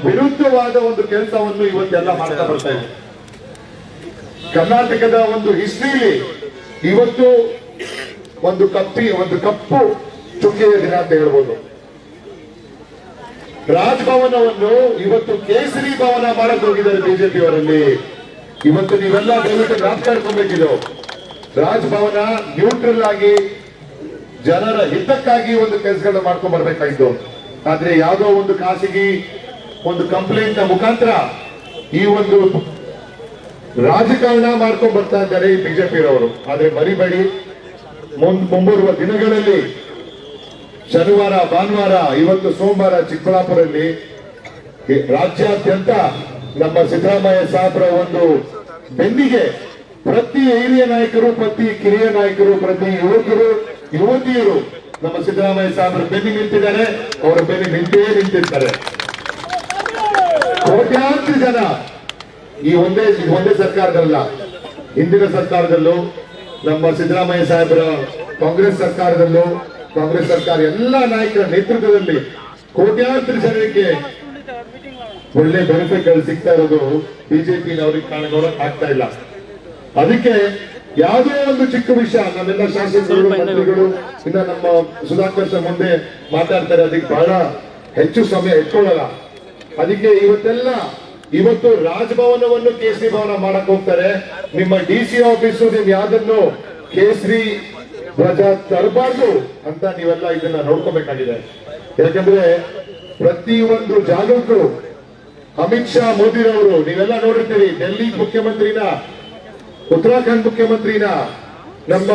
ವಿರುದ್ಧವಾದ ಒಂದು ಕೆಲಸವನ್ನು ಇವತ್ತೆಲ್ಲ ಮಾಡ್ತಾ ಬರ್ತಾ ಇದೆ. ಕರ್ನಾಟಕದ ಒಂದು ಹಿಸ್ಟ್ರಿಲಿ ಇವತ್ತು ಒಂದು ಕಪ್ಪು ಚುಕ್ಕೆಯ ದಿನ ಅಂತ ಹೇಳ್ಬೋದು. ರಾಜಭವನವನ್ನು ಇವತ್ತು ಕೇಸರಿ ಭವನ ಮಾಡಕ್ ಹೋಗಿದ್ದಾರೆ ಬಿಜೆಪಿ ಅವರಲ್ಲಿ. ಇವತ್ತು ನೀವೆಲ್ಲ ದಯವಿಟ್ಟು ಜ್ಞಾಪಕ ರಾಜಭವನ ನ್ಯೂಟ್ರಲ್ ಆಗಿ ಜನರ ಹಿತಕ್ಕಾಗಿ ಒಂದು ಕೆಲಸಗಳನ್ನ ಮಾಡ್ಕೊಂಡ್ ಬರ್ಬೇಕಾಯ್ತು. ಆದ್ರೆ ಯಾವುದೋ ಒಂದು ಖಾಸಗಿ ಒಂದು ಕಂಪ್ಲೇಂಟ್ ಮುಖಾಂತರ ಈ ಒಂದು ರಾಜಕಾರಣ ಮಾಡ್ಕೊಂಡ್ ಬರ್ತಾ ಇದ್ದಾರೆ ಈ ಬಿಜೆಪಿಯವರು. ಆದ್ರೆ ಮರಿಬೇಡಿ, ಮುಂಬರುವ ದಿನಗಳಲ್ಲಿ ಶನಿವಾರ, ಭಾನುವಾರ, ಇವತ್ತು ಸೋಮವಾರ ಚಿಕ್ಕಬಳ್ಳಾಪುರಲ್ಲಿ ರಾಜ್ಯಾದ್ಯಂತ ನಮ್ಮ ಸಿದ್ದರಾಮಯ್ಯ ಸಾಹೇಬರ ಒಂದು ಬೆನ್ನಿಗೆ ಪ್ರತಿ ಹಿರಿಯ ನಾಯಕರು, ಪ್ರತಿ ಕಿರಿಯ ನಾಯಕರು, ಪ್ರತಿ ಯುವಕರು, ಯುವತಿಯರು ನಮ್ಮ ಸಿದ್ದರಾಮಯ್ಯ ಸಾಹೇಬರ ಬೆನ್ನಿ ನಿಂತಿದ್ದಾರೆ. ಅವರ ಬೆನ್ನಿ ನಿಂತಿರ್ತಾರೆ. ಕೋಟ್ಯಾಂತರ ಜನ ಈ ಒಂದೇ ಸರ್ಕಾರದಲ್ಲ, ಹಿಂದಿನ ಸರ್ಕಾರದಲ್ಲೂ ನಮ್ಮ ಸಿದ್ದರಾಮಯ್ಯ ಸಾಹೇಬರ ಕಾಂಗ್ರೆಸ್ ಸರ್ಕಾರದಲ್ಲೂ, ಕಾಂಗ್ರೆಸ್ ಸರ್ಕಾರ ಎಲ್ಲ ನಾಯಕರ ನೇತೃತ್ವದಲ್ಲಿ ಕೋಟ್ಯಾಂತರ ಜನರಿಗೆ ಒಳ್ಳೆ ಬೆನಿಫಿಟ್ಗಳು ಸಿಗ್ತಾ ಇರೋದು ಬಿಜೆಪಿ ಅವ್ರಿಗೆ ನೋಡಕ್ ಆಗ್ತಾ ಇಲ್ಲ. ಅದಕ್ಕೆ ಯಾವುದೋ ಒಂದು ಚಿಕ್ಕ ವಿಷಯ ನಮ್ಮೆಲ್ಲ ಶಾಸಕರು, ಮಂತ್ರಿಗಳು, ಇನ್ನ ನಮ್ಮ ಸುಧಾಕರ್ ಸರ್ ಮುಂದೆ ಮಾತಾಡ್ತಾರೆ, ಅದಕ್ಕೆ ಬಹಳ ಹೆಚ್ಚು ಸಮಯ ಇಟ್ಕೊಳ್ಳಲ್ಲ. ಅದಕ್ಕೆ ಇವತ್ತು ರಾಜಭವನವನ್ನು ಕೇಸರಿ ಭವನ ಮಾಡಕ್ ಹೋಗ್ತಾರೆ. ನಿಮ್ಮ ಡಿಸಿ ಆಫೀಸು ನಿಮ್ ಯಾವ್ದನ್ನು ಕೇಸರಿ ಧ್ವಜ ತರಬಾರ್ದು ಅಂತ ನೀವೆಲ್ಲ ಇದನ್ನ ನೋಡ್ಕೋಬೇಕಾಗಿದೆ. ಯಾಕಂದ್ರೆ ಪ್ರತಿಯೊಂದು ಜಾಗಕ್ಕೂ ಅಮಿತ್ ಶಾ, ಮೋದಿರವರು ನೀವೆಲ್ಲ ನೋಡಿರ್ತೀರಿ. ಡೆಲ್ಲಿ ಮುಖ್ಯಮಂತ್ರಿನ, ಉತ್ತರಾಖಂಡ್ ಮುಖ್ಯಮಂತ್ರಿನ, ನಮ್ಮ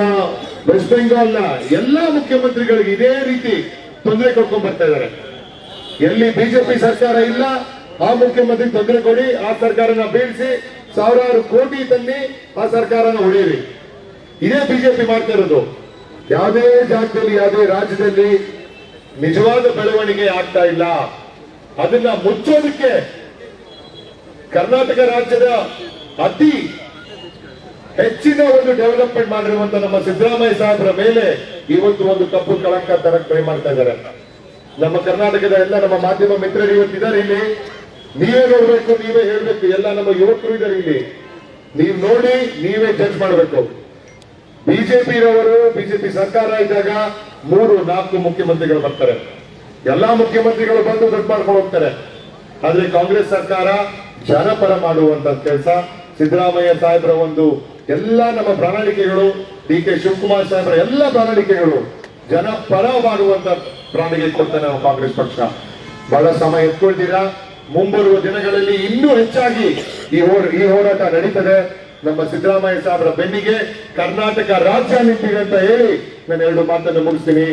ವೆಸ್ಟ್ ಬೆಂಗಾಲ್ನ ಎಲ್ಲಾ ಮುಖ್ಯಮಂತ್ರಿಗಳಿಗೆ ಇದೇ ರೀತಿ ತೊಂದರೆ ಕೊಡ್ಕೊಂಡ್ ಬರ್ತಾ ಇದ್ದಾರೆ. ಎಲ್ಲಿ ಬಿಜೆಪಿ ಸರ್ಕಾರ ಇಲ್ಲ ಆ ಮುಖ್ಯಮಂತ್ರಿ ತೊಂದರೆ ಕೊಡಿ, ಆ ಸರ್ಕಾರನ ಬೀಳಿಸಿ ಸಾವಿರಾರು ಕೋಟಿ ತನ್ನಿ ಆ ಸರ್ಕಾರನ ಉಳಿಯಿರಿ. ಇದೇ ಬಿಜೆಪಿ ಮಾಡ್ತಾ ಇರೋದು. ಯಾವುದೇ ಜಾಗದಲ್ಲಿ, ಯಾವುದೇ ರಾಜ್ಯದಲ್ಲಿ ನಿಜವಾದ ಬೆಳವಣಿಗೆ ಆಗ್ತಾ ಇಲ್ಲ. ಅದನ್ನ ಮುಚ್ಚೋದಕ್ಕೆ ಕರ್ನಾಟಕ ರಾಜ್ಯದ ಅತಿ ಹೆಚ್ಚಿನ ಒಂದು ಡೆವಲಪ್ಮೆಂಟ್ ಮಾಡಿರುವಂತ ನಮ್ಮ ಸಿದ್ದರಾಮಯ್ಯ ಸಾಹೇಬರ ಮೇಲೆ ಇವತ್ತು ಒಂದು ಕಪ್ಪು ಕಳಂಕ ತರಕ್ ಟ್ರೈ ಮಾಡ್ತಾ ಇದ್ದಾರೆ. ನಮ್ಮ ಕರ್ನಾಟಕದ ಎಲ್ಲ ನಮ್ಮ ಮಾಧ್ಯಮ ಮಿತ್ರರು ಇವತ್ತಿದ್ದಾರೆ ಇಲ್ಲಿ. ನೀವೇ ನೋಡ್ಬೇಕು, ನೀವೇ ಹೇಳ್ಬೇಕು. ಎಲ್ಲ ನಮ್ಮ ಯುವಕರು ಇದ್ದಾರೆ ಇಲ್ಲಿ. ನೀವು ನೋಡಿ ನೀವೇ ಜಡ್ಜ್ ಮಾಡಬೇಕು. ಬಿಜೆಪಿ ಸರ್ಕಾರ ಇದ್ದಾಗ 3-4 ಮುಖ್ಯಮಂತ್ರಿಗಳು ಬರ್ತಾರೆ. ಎಲ್ಲಾ ಮುಖ್ಯಮಂತ್ರಿಗಳು ಬಂದು ದುಡ್ಡು ಮಾಡ್ಕೊಂಡು ಹೋಗ್ತಾರೆ. ಆದ್ರೆ ಕಾಂಗ್ರೆಸ್ ಸರ್ಕಾರ ಜನಪರ ಮಾಡುವಂತ ಕೆಲಸ, ಸಿದ್ದರಾಮಯ್ಯ ಸಾಹೇಬರ ಒಂದು ಎಲ್ಲ ನಮ್ಮ ಪ್ರಣಾಳಿಕೆಗಳು, ಡಿ.ಕೆ. ಶಿವಕುಮಾರ್ ಸಾಹೇಬರ ಎಲ್ಲ ಪ್ರಣಾಳಿಕೆಗಳು ಜನಪರ ಮಾಡುವಂತ ಪ್ರಣಾಳಿಕೆ ಕೊಡ್ತಾನೆ ನಮ್ಮ ಕಾಂಗ್ರೆಸ್ ಪಕ್ಷ. ಬಹಳ ಸಮಯ ಎತ್ಕೊಳ್ತೀರಾ. ಮುಂಬರುವ ದಿನಗಳಲ್ಲಿ ಇನ್ನೂ ಹೆಚ್ಚಾಗಿ ಈ ಹೋರಾಟ ನಡೀತದೆ. ನಮ್ಮ ಸಿದ್ದರಾಮಯ್ಯ ಸಾಹೇಬರ ಬೆನ್ನಿಗೆ ಕರ್ನಾಟಕ ರಾಜ್ಯ ನಿಂತಿದೆ ಅಂತ ಹೇಳಿ ನಾನು 2 ಮಾತನ್ನು ಮುಗಿಸ್ತೀನಿ.